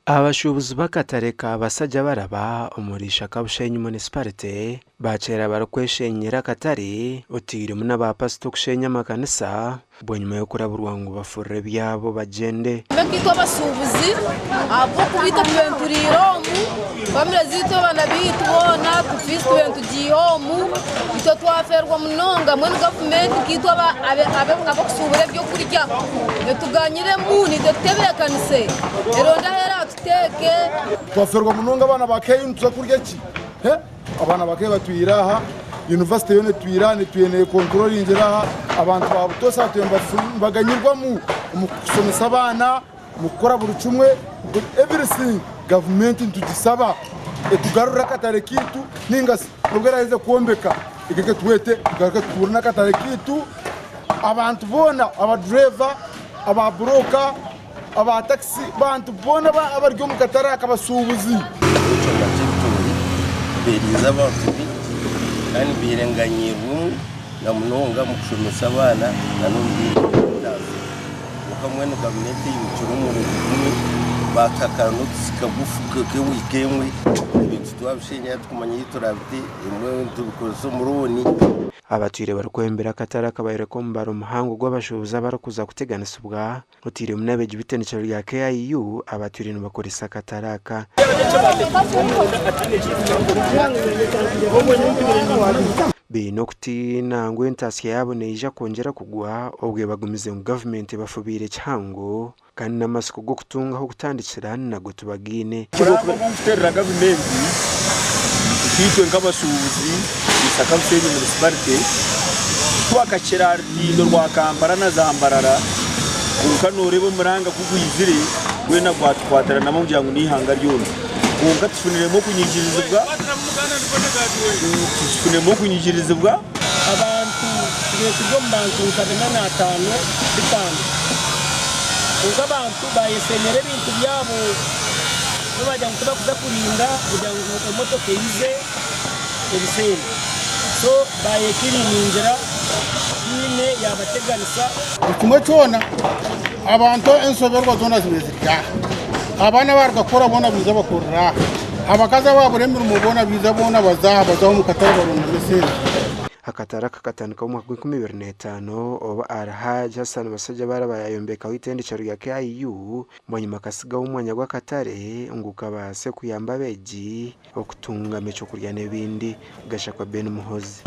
Abashubuzi b'akatare ka basajja baraba umurisha kabushenyi municipality bacera barakweshenyera akatare otirimu n'abapasito kushenya amakanisa bwanyuma yo kuraburwa ngo bafurre byabo bagende bekitwa abasubuzi abo kubita benturiromu bamira zito bana bitubona tufiste bentugihomu ito twaferwa munonga mwene government kitwa abo kusubure byo kurya netuganyire muni detebekanise eronda hera tuteke twaferwa munonga abana bakeye ntuza kurya ki abana bakeye batwiraha university yone twirane tuyene control ingeraha abantu babutosa tuyemba baganyirwa mu kusomesa abana mu gukora buri cumwe everything government ntugisaba etugarura katare kitu ningasi nubweraheze kuombeka igeke tuwete tugaruka turuna katare kitu abantu bona aba driver aba broker aba taxi bantu bona abaryo mu katare akabasubuzi beriza abantu kandi birenganyirwa na munonga mu kushomesa abana na n'undi ukamwene gavumenti y'ubucurumu batakano sikabufuka ke wikemwe ibintu twabishenya twumanye yiturabite imwe tubikoze muroni abatwire barakwembera akatara kabayire ko mbaro muhango gw'abashubuza barakuza kuteganisubwa utire munabe gibitenicyo rya KIU abatwire bakoresa akataraka bino kutina ngo entasi yabone ija kongera kugwa obwe bagumize mu government bafubire cyango kandi n'amasuku go kutunga ho gutandikira na gutubagine kuterera government kitwe nk'abasubuzi isaka Busenyi municipality twakakira rindo rwa Kampala na Zambarara ukanurebo muranga kugwizire wena gwatwatara namo mujyango nihanga ryone kunga tufuniremo kunyigirizibwa abantu tugeze mu bantu 75 bitanu kunga abantu bayesemere bintu byabo bajya kuza kurinda kugira ngo imodoka yize ebiseni so bayekiriningira nyine yabateganisa kimwe cyona abantu ensoberwa zona zibezirya abana baragakora bona biza bakorera abakaza baburemera umubona biza bona bazaho mu katare barunda mesere akatara kakatanika mu mwaka wa 2025 oba araha Jason basajja barabayombeka witendicyo rya KIU mwanyuma kasiga umwanya gw'akatare nguka base kuyamba beji okutunga mecho kurya nebindi gashakwa Ben Muhozi.